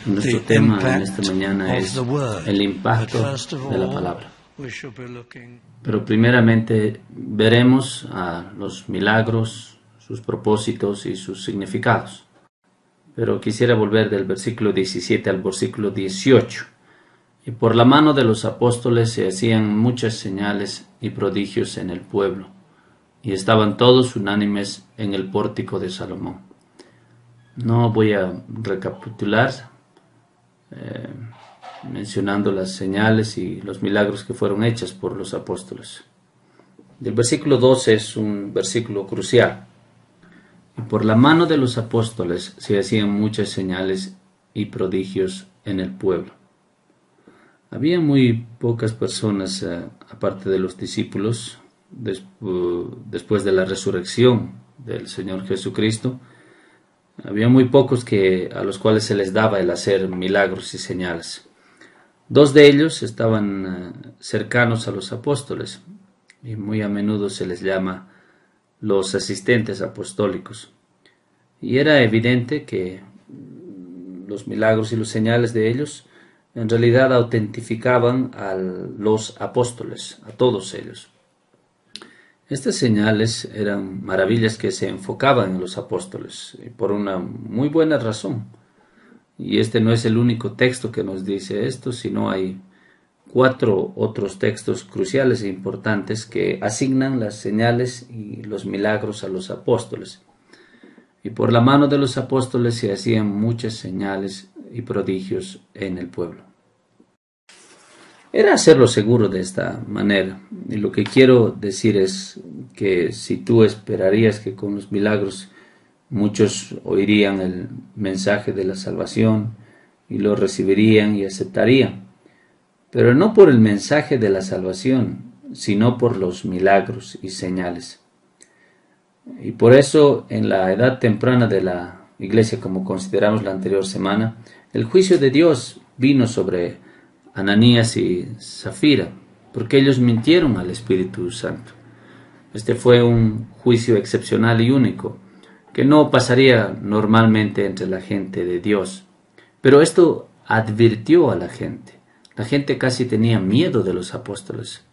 Nuestro tema en esta mañana es el impacto de la palabra. Pero primeramente veremos a los milagros, sus propósitos y sus significados. Pero quisiera volver del versículo 17 al versículo 18. Y por la mano de los apóstoles se hacían muchas señales y prodigios en el pueblo, y estaban todos unánimes en el pórtico de Salomón. No voy a recapitular mencionando las señales y los milagros que fueron hechos por los apóstoles. El versículo 12 es un versículo crucial. Y por la mano de los apóstoles se hacían muchas señales y prodigios en el pueblo. Había muy pocas personas, aparte de los discípulos, después de la resurrección del Señor Jesucristo. Había muy pocos a los cuales se les daba el hacer milagros y señales. Dos de ellos estaban cercanos a los apóstoles y muy a menudo se les llama los asistentes apostólicos. Y era evidente que los milagros y las señales de ellos en realidad autentificaban a los apóstoles, a todos ellos. Estas señales eran maravillas que se enfocaban en los apóstoles, y por una muy buena razón. Y este no es el único texto que nos dice esto, sino hay 4 otros textos cruciales e importantes que asignan las señales y los milagros a los apóstoles. Y por la mano de los apóstoles se hacían muchas señales y prodigios en el pueblo. Era hacerlo seguro de esta manera. Y lo que quiero decir es que si tú esperarías que con los milagros muchos oirían el mensaje de la salvación y lo recibirían y aceptarían, pero no por el mensaje de la salvación, sino por los milagros y señales. Y por eso en la edad temprana de la iglesia, como consideramos la anterior semana, el juicio de Dios vino sobre Ananías y Zafira, porque ellos mintieron al Espíritu Santo. Este fue un juicio excepcional y único, que no pasaría normalmente entre la gente de Dios. Pero esto advirtió a la gente. La gente casi tenía miedo de los apóstoles.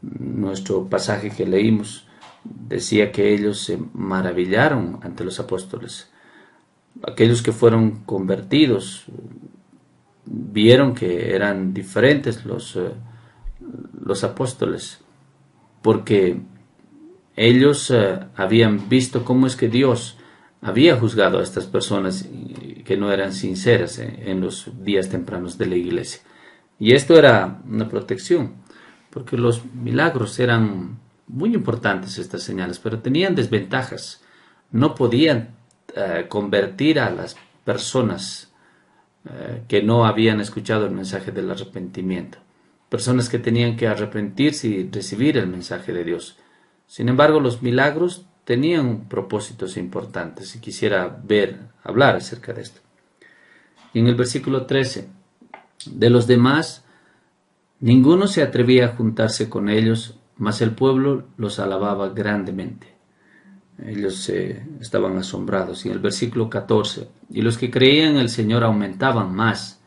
Nuestro pasaje que leímos decía que ellos se maravillaron ante los apóstoles. Aquellos que fueron convertidos vieron que eran diferentes los apóstoles, porque ellos habían visto cómo es que Dios había juzgado a estas personas que no eran sinceras en los días tempranos de la iglesia. Y esto era una protección, porque los milagros eran muy importantes, estas señales, pero tenían desventajas. No podían convertir a las personas que no habían escuchado el mensaje del arrepentimiento. Personas que tenían que arrepentirse y recibir el mensaje de Dios. Sin embargo, los milagros tenían propósitos importantes y quisiera hablar acerca de esto. Y en el versículo 13, de los demás, ninguno se atrevía a juntarse con ellos, mas el pueblo los alababa grandemente. Ellos estaban asombrados. Y en el versículo 14, y los que creían en el Señor aumentaban más.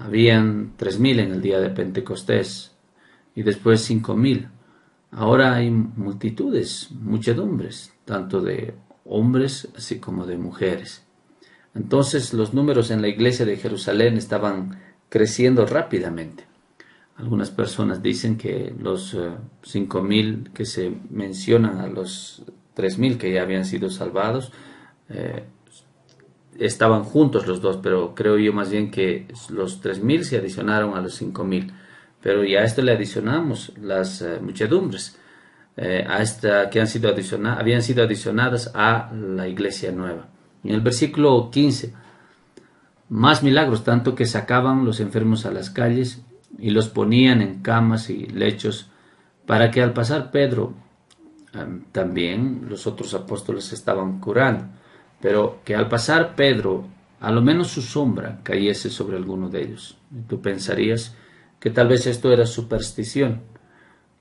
Habían 3,000 en el día de Pentecostés y después 5,000. Ahora hay multitudes, muchedumbres, tanto de hombres así como de mujeres. Entonces los números en la iglesia de Jerusalén estaban creciendo rápidamente. Algunas personas dicen que los 5,000 que se mencionan a los 3,000 que ya habían sido salvados, estaban juntos los dos, pero creo yo más bien que los 3,000 se adicionaron a los 5,000. Pero ya a esto le adicionamos las muchedumbres, habían sido adicionadas a la iglesia nueva. En el versículo 15, más milagros, tanto que sacaban los enfermos a las calles y los ponían en camas y lechos, para que al pasar Pedro, también los otros apóstoles estaban curando, pero que al pasar Pedro, a lo menos su sombra cayese sobre alguno de ellos. Y tú pensarías que tal vez esto era superstición,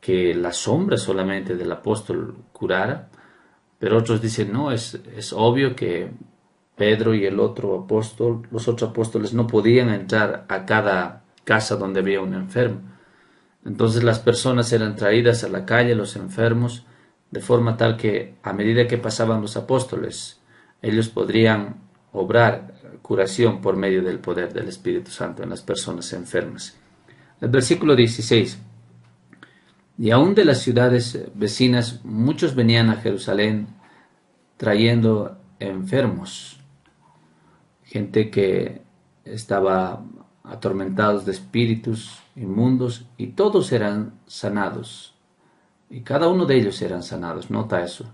que la sombra solamente del apóstol curara, pero otros dicen no, es obvio que Pedro y el otro apóstol, los otros apóstoles no podían entrar a cada casa donde había un enfermo. Entonces las personas eran traídas a la calle, los enfermos, de forma tal que a medida que pasaban los apóstoles, ellos podrían obrar curación por medio del poder del Espíritu Santo en las personas enfermas. El versículo 16. Y aún de las ciudades vecinas muchos venían a Jerusalén trayendo enfermos, gente que estaba atormentados de espíritus inmundos, y todos eran sanados, y cada uno de ellos eran sanados. Nota eso.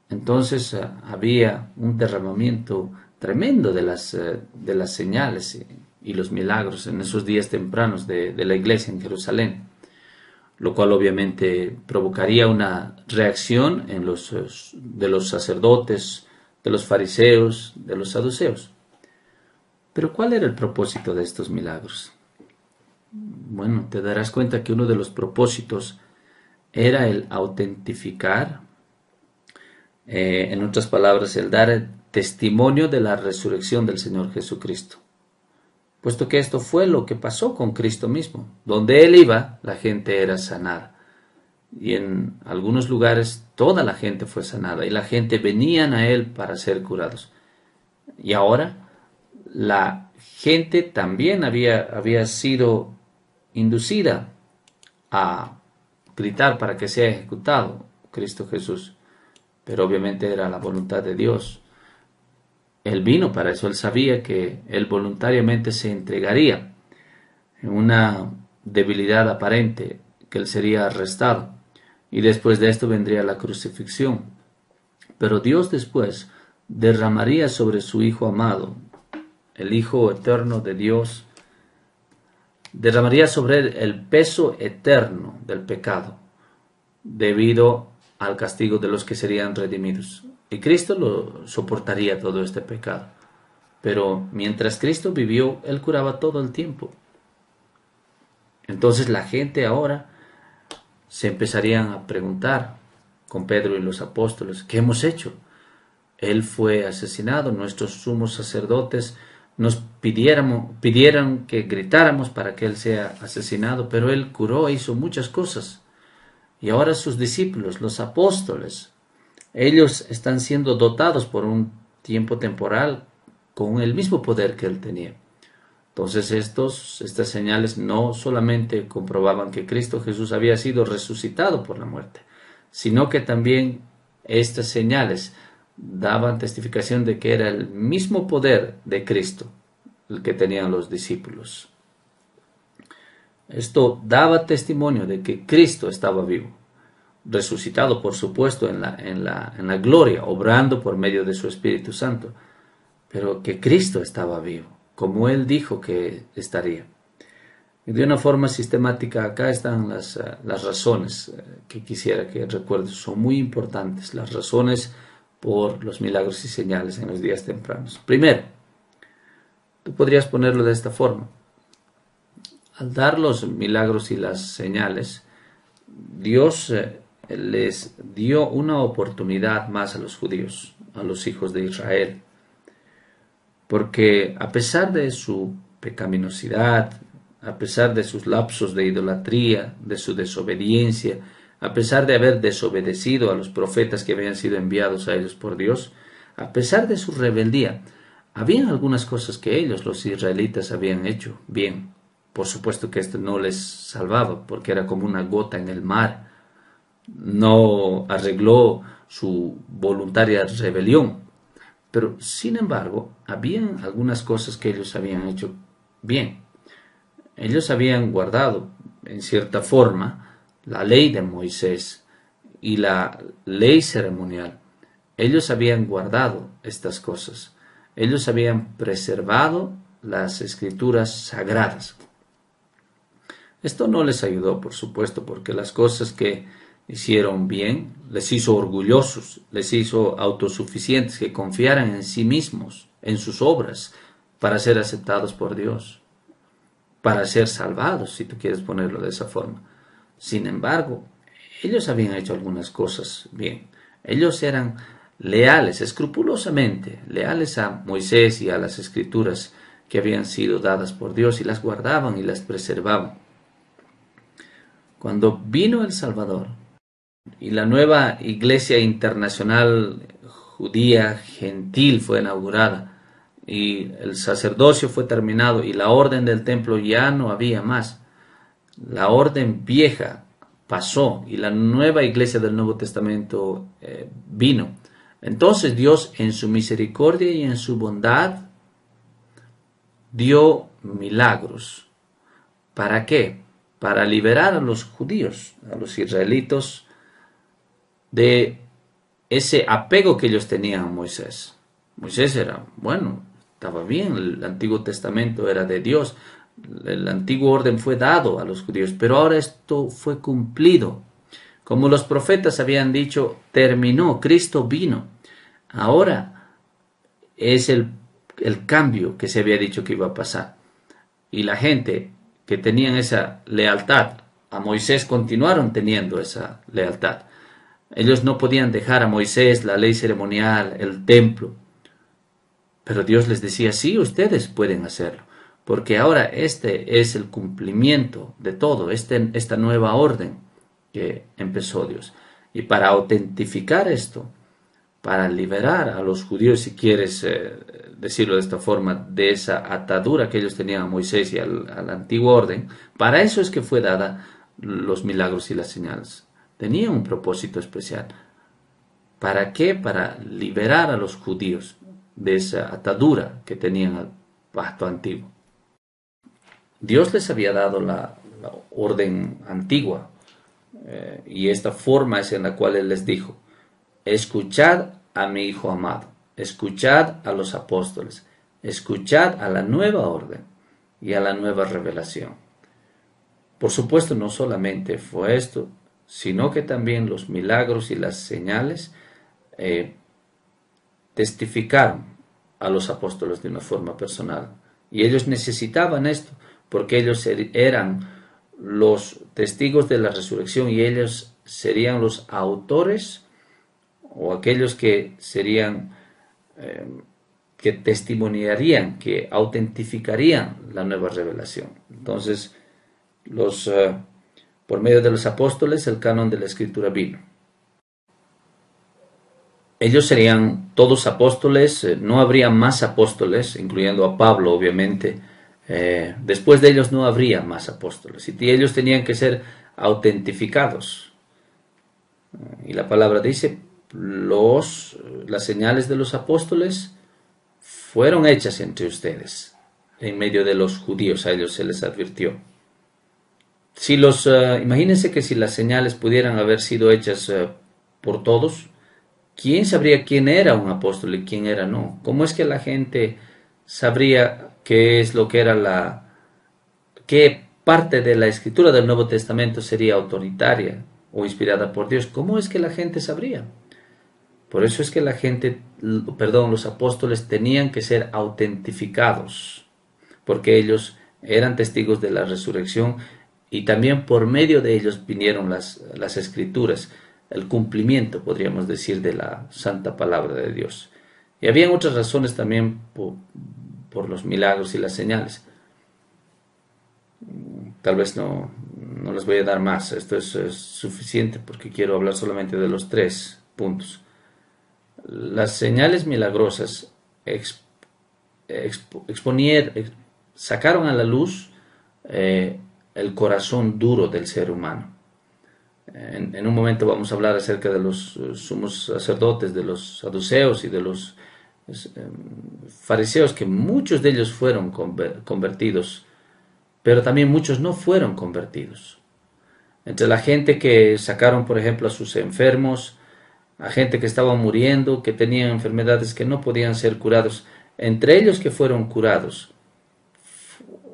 Entonces había un derramamiento tremendo de las señales y los milagros en esos días tempranos de la iglesia en Jerusalén, lo cual obviamente provocaría una reacción de los sacerdotes, de los fariseos, de los saduceos. Pero ¿cuál era el propósito de estos milagros? Bueno, te darás cuenta que uno de los propósitos era el autentificar, en otras palabras, el dar testimonio de la resurrección del Señor Jesucristo. Puesto que esto fue lo que pasó con Cristo mismo. Donde Él iba, la gente era sanada. Y en algunos lugares toda la gente fue sanada y la gente venían a Él para ser curados. Y ahora la gente también había sido inducida a gritar para que sea ejecutado Cristo Jesús. Pero obviamente era la voluntad de Dios. Él vino para eso, Él sabía que Él voluntariamente se entregaría en una debilidad aparente, que Él sería arrestado, y después de esto vendría la crucifixión. Pero Dios después derramaría sobre su Hijo amado, el Hijo eterno de Dios, derramaría sobre Él el peso eterno del pecado, debido al castigo de los que serían redimidos. Y Cristo lo soportaría todo este pecado. Pero mientras Cristo vivió, Él curaba todo el tiempo. Entonces la gente ahora se empezarían a preguntar con Pedro y los apóstoles, ¿qué hemos hecho? Él fue asesinado, nuestros sumos sacerdotes nos pidieron que gritáramos para que Él sea asesinado, pero Él curó e hizo muchas cosas. Y ahora sus discípulos, los apóstoles, ellos están siendo dotados por un tiempo temporal con el mismo poder que Él tenía. Entonces estas señales no solamente comprobaban que Cristo Jesús había sido resucitado por la muerte, sino que también estas señales daban testificación de que era el mismo poder de Cristo el que tenían los discípulos. Esto daba testimonio de que Cristo estaba vivo, resucitado por supuesto en la gloria, obrando por medio de su Espíritu Santo, pero que Cristo estaba vivo, como Él dijo que estaría. Y de una forma sistemática acá están las razones que quisiera que recuerdes, son muy importantes, las razones por los milagros y señales en los días tempranos. Primero, tú podrías ponerlo de esta forma: al dar los milagros y las señales, Dios les dio una oportunidad más a los judíos, a los hijos de Israel, porque a pesar de su pecaminosidad, a pesar de sus lapsos de idolatría, de su desobediencia, a pesar de haber desobedecido a los profetas que habían sido enviados a ellos por Dios, a pesar de su rebeldía, habían algunas cosas que ellos, los israelitas, habían hecho bien. Por supuesto que esto no les salvaba, porque era como una gota en el mar. No arregló su voluntaria rebelión. Pero, sin embargo, habían algunas cosas que ellos habían hecho bien. Ellos habían guardado, en cierta forma, la ley de Moisés y la ley ceremonial. Ellos habían guardado estas cosas. Ellos habían preservado las escrituras sagradas. Esto no les ayudó, por supuesto, porque las cosas que hicieron bien les hizo orgullosos, les hizo autosuficientes, que confiaran en sí mismos, en sus obras, para ser aceptados por Dios, para ser salvados, si tú quieres ponerlo de esa forma. Sin embargo, ellos habían hecho algunas cosas bien. Ellos eran leales, escrupulosamente, leales a Moisés y a las escrituras que habían sido dadas por Dios, y las guardaban y las preservaban. Cuando vino el Salvador y la nueva iglesia internacional judía gentil fue inaugurada, y el sacerdocio fue terminado y la orden del templo ya no había más, la orden vieja pasó y la nueva iglesia del Nuevo Testamento vino. Entonces Dios, en su misericordia y en su bondad, dio milagros. ¿Para qué? Para liberar a los judíos, a los israelitos, de ese apego que ellos tenían a Moisés. Moisés era, bueno, estaba bien, el Antiguo Testamento era de Dios, el antiguo orden fue dado a los judíos, pero ahora esto fue cumplido. Como los profetas habían dicho, terminó, Cristo vino. Ahora es el cambio que se había dicho que iba a pasar. Y la gente que tenían esa lealtad a Moisés continuaron teniendo esa lealtad. Ellos no podían dejar a Moisés, la ley ceremonial, el templo. Pero Dios les decía, sí, ustedes pueden hacerlo, porque ahora este es el cumplimiento de todo, esta nueva orden que empezó Dios. Y para autentificar esto, para liberar a los judíos, si quieres decirlo de esta forma, de esa atadura que ellos tenían a Moisés y al antiguo orden, para eso es que fue dada los milagros y las señales. Tenía un propósito especial. ¿Para qué? Para liberar a los judíos de esa atadura que tenían al pacto antiguo. Dios les había dado la orden antigua, y esta forma es en la cual Él les dijo: escuchad a mi Hijo amado, escuchad a los apóstoles, escuchad a la nueva orden y a la nueva revelación. Por supuesto, no solamente fue esto, sino que también los milagros y las señales testificaron a los apóstoles de una forma personal. Y ellos necesitaban esto, porque ellos eran los testigos de la resurrección y ellos serían los autores o aquellos que serían, que testimoniarían, que autentificarían la nueva revelación. Entonces, por medio de los apóstoles, el canon de la Escritura vino. Ellos serían todos apóstoles, no habría más apóstoles, incluyendo a Pablo, obviamente. Después de ellos no habría más apóstoles, y ellos tenían que ser autentificados. Y la palabra dice, las señales de los apóstoles fueron hechas entre ustedes, en medio de los judíos, a ellos se les advirtió. Imagínense que si las señales pudieran haber sido hechas por todos, ¿quién sabría quién era un apóstol y quién era no? ¿Cómo es que la gente sabría qué es lo que era qué parte de la escritura del Nuevo Testamento sería autoritaria o inspirada por Dios? ¿Cómo es que la gente sabría? Por eso es que los apóstoles tenían que ser autentificados, porque ellos eran testigos de la resurrección y también por medio de ellos vinieron las escrituras, el cumplimiento, podríamos decir, de la santa palabra de Dios. Y habían otras razones también por los milagros y las señales. Tal vez no les voy a dar más, esto es suficiente porque quiero hablar solamente de los 3 puntos. Las señales milagrosas sacaron a la luz el corazón duro del ser humano. En un momento vamos a hablar acerca de los sumos sacerdotes, de los saduceos y de los fariseos, que muchos de ellos fueron convertidos, pero también muchos no fueron convertidos. Entre la gente que sacaron, por ejemplo, a sus enfermos, a gente que estaba muriendo, que tenían enfermedades que no podían ser curados, entre ellos que fueron curados,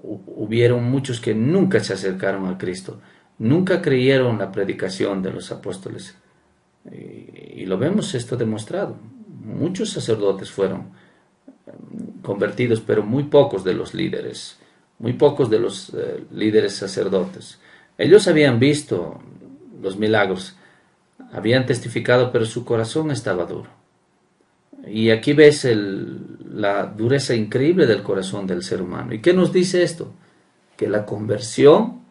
hubieron muchos que nunca se acercaron a Cristo, nunca creyeron la predicación de los apóstoles. Y lo vemos esto demostrado. Muchos sacerdotes fueron convertidos, pero muy pocos de los líderes, muy pocos de los líderes sacerdotes. Ellos habían visto los milagros, habían testificado, pero su corazón estaba duro. Y aquí ves la dureza increíble del corazón del ser humano. ¿Y qué nos dice esto? Que la conversión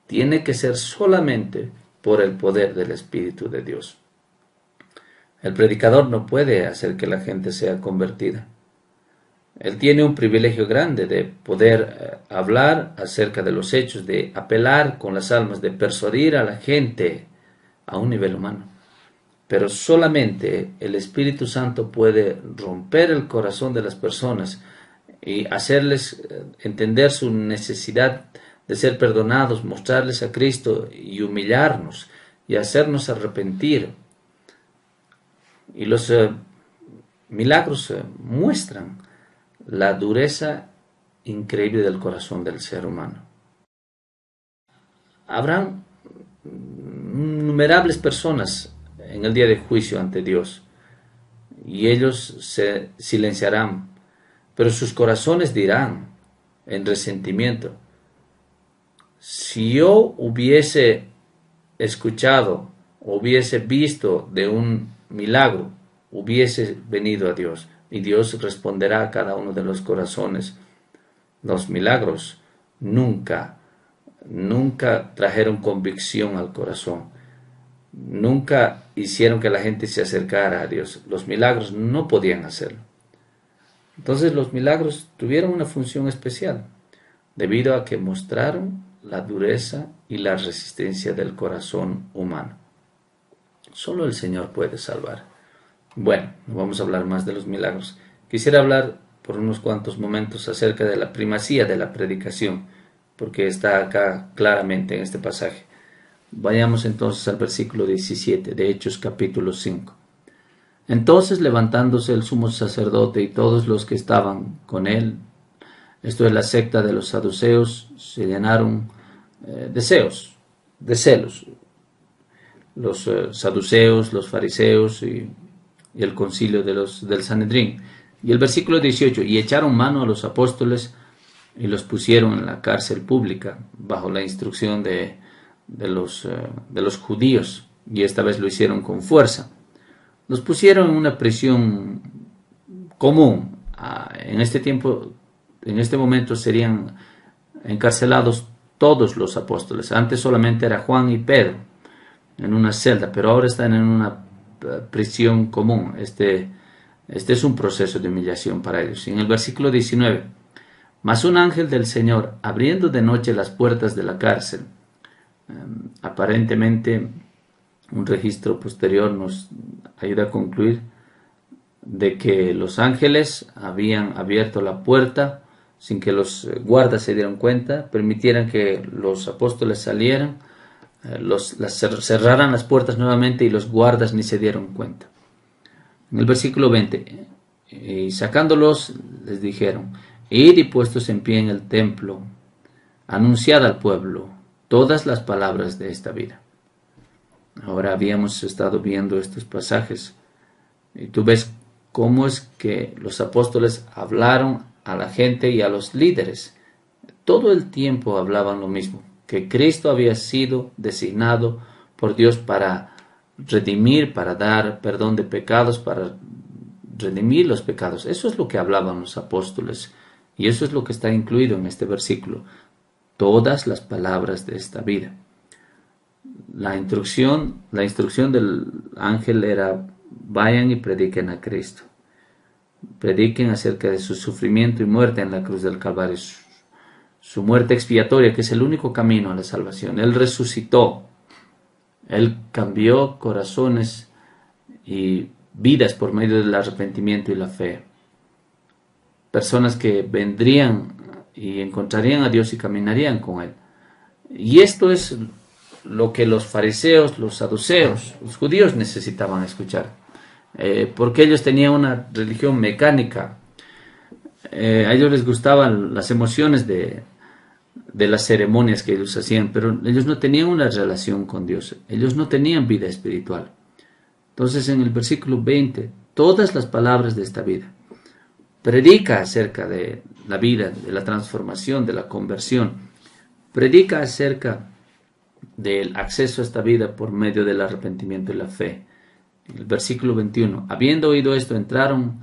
tiene que ser solamente por el poder del Espíritu de Dios. El predicador no puede hacer que la gente sea convertida. Él tiene un privilegio grande de poder hablar acerca de los hechos, de apelar con las almas, de persuadir a la gente a un nivel humano. Pero solamente el Espíritu Santo puede romper el corazón de las personas y hacerles entender su necesidad de ser perdonados, mostrarles a Cristo y humillarnos y hacernos arrepentir. Y los milagros muestran la dureza increíble del corazón del ser humano. Habrán innumerables personas en el día de juicio ante Dios, y ellos se silenciarán, pero sus corazones dirán en resentimiento: si yo hubiese escuchado, hubiese visto de un milagro, hubiese venido a Dios, y Dios responderá a cada uno de los corazones. Los milagros nunca trajeron convicción al corazón. Nunca hicieron que la gente se acercara a Dios. Los milagros no podían hacerlo. Entonces los milagros tuvieron una función especial, debido a que mostraron la dureza y la resistencia del corazón humano. Solo el Señor puede salvar. Bueno, no vamos a hablar más de los milagros. Quisiera hablar por unos cuantos momentos acerca de la primacía de la predicación, porque está acá claramente en este pasaje. Vayamos entonces al versículo 17 de Hechos capítulo 5. Entonces, levantándose el sumo sacerdote y todos los que estaban con él, esto es la secta de los saduceos, se llenaron de celos. Los saduceos, los fariseos y el concilio del Sanedrín. Y el versículo 18, y echaron mano a los apóstoles y los pusieron en la cárcel pública bajo la instrucción de los judíos, y esta vez lo hicieron con fuerza. Los pusieron en una prisión común. En este momento serían encarcelados todos los apóstoles. Antes solamente era Juan y Pedro en una celda, pero ahora están en una prisión común. Este es un proceso de humillación para ellos. Y en el versículo 19, mas un ángel del Señor, abriendo de noche las puertas de la cárcel, aparentemente un registro posterior nos ayuda a concluir de que los ángeles habían abierto la puerta sin que los guardas se dieran cuenta, permitieran que los apóstoles salieran, cerraran las puertas nuevamente y los guardas ni se dieron cuenta. En el versículo 20, y sacándolos les dijeron: id y puestos en pie en el templo, anunciad al pueblo todas las palabras de esta vida. Ahora habíamos estado viendo estos pasajes y tú ves cómo es que los apóstoles hablaron a la gente y a los líderes. Todo el tiempo hablaban lo mismo, que Cristo había sido designado por Dios para redimir, para dar perdón de pecados, para redimir los pecados. Eso es lo que hablaban los apóstoles, y eso es lo que está incluido en este versículo: todas las palabras de esta vida. La instrucción del ángel era: vayan y prediquen a Cristo. Prediquen acerca de su sufrimiento y muerte en la cruz del Calvario, su muerte expiatoria, que es el único camino a la salvación. Él resucitó, Él cambió corazones y vidas por medio del arrepentimiento y la fe. Personas que vendrían y encontrarían a Dios y caminarían con Él. Y esto es lo que los fariseos, los saduceos, los judíos necesitaban escuchar. Porque ellos tenían una religión mecánica. A ellos les gustaban las emociones de las ceremonias que ellos hacían, pero ellos no tenían una relación con Dios. Ellos no tenían vida espiritual. Entonces, en el versículo 20, todas las palabras de esta vida. Predica acerca de la vida, de la transformación, de la conversión. Predica acerca del acceso a esta vida por medio del arrepentimiento y la fe. El versículo 21. Habiendo oído esto, entraron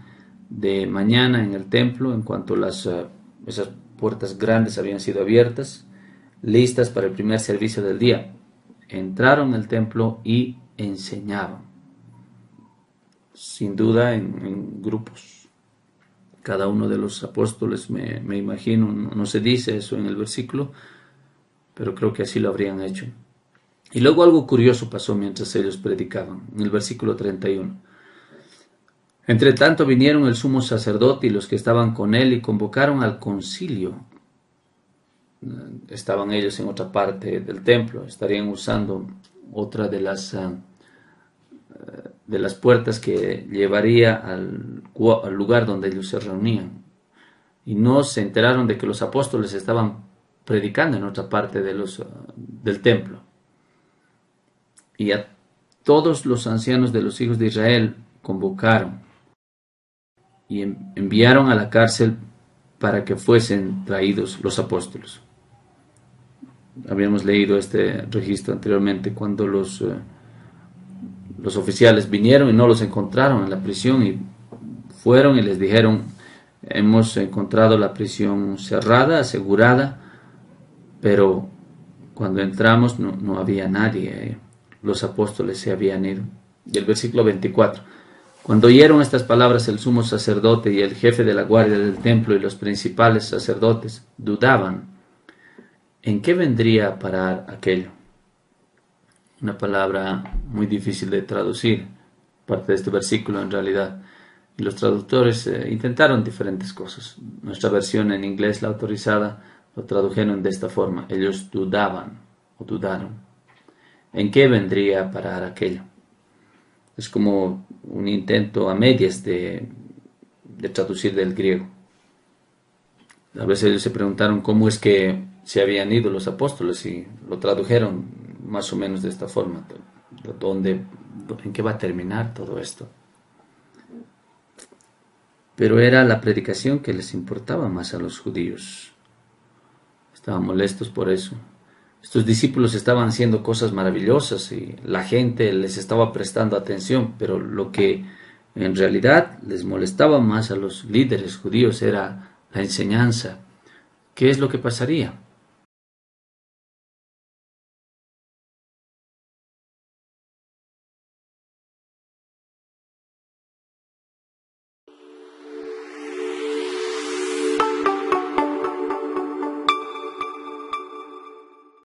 de mañana en el templo, en cuanto esas puertas grandes habían sido abiertas, listas para el primer servicio del día. Entraron en el templo y enseñaban. Sin duda en grupos. Cada uno de los apóstoles, me imagino, no se dice eso en el versículo, pero creo que así lo habrían hecho. Y luego algo curioso pasó mientras ellos predicaban, en el versículo 31. Entre tanto vinieron el sumo sacerdote y los que estaban con él y convocaron al concilio. Estaban ellos en otra parte del templo, estarían usando otra de las puertas que llevaría al lugar donde ellos se reunían. Y no se enteraron de que los apóstoles estaban predicando en otra parte del templo. Y a todos los ancianos de los hijos de Israel convocaron y enviaron a la cárcel para que fuesen traídos los apóstoles. Habíamos leído este registro anteriormente, cuando los oficiales vinieron y no los encontraron en la prisión, y fueron y les dijeron: hemos encontrado la prisión cerrada, asegurada, pero cuando entramos no había nadie, los apóstoles se habían ido. Y el versículo 24. Cuando oyeron estas palabras, el sumo sacerdote y el jefe de la guardia del templo y los principales sacerdotes dudaban en qué vendría a parar aquello. Una palabra muy difícil de traducir, parte de este versículo en realidad. Y los traductores intentaron diferentes cosas. Nuestra versión en inglés, la autorizada, lo tradujeron de esta forma: ellos dudaban o dudaron. ¿En qué vendría a parar aquello? Es como un intento a medias de traducir del griego. A veces ellos se preguntaron cómo es que se habían ido los apóstoles y lo tradujeron más o menos de esta forma. ¿En qué va a terminar todo esto? Pero era la predicación que les importaba más a los judíos. Estaban molestos por eso. Estos discípulos estaban haciendo cosas maravillosas y la gente les estaba prestando atención, pero lo que en realidad les molestaba más a los líderes judíos era la enseñanza. ¿Qué es lo que pasaría?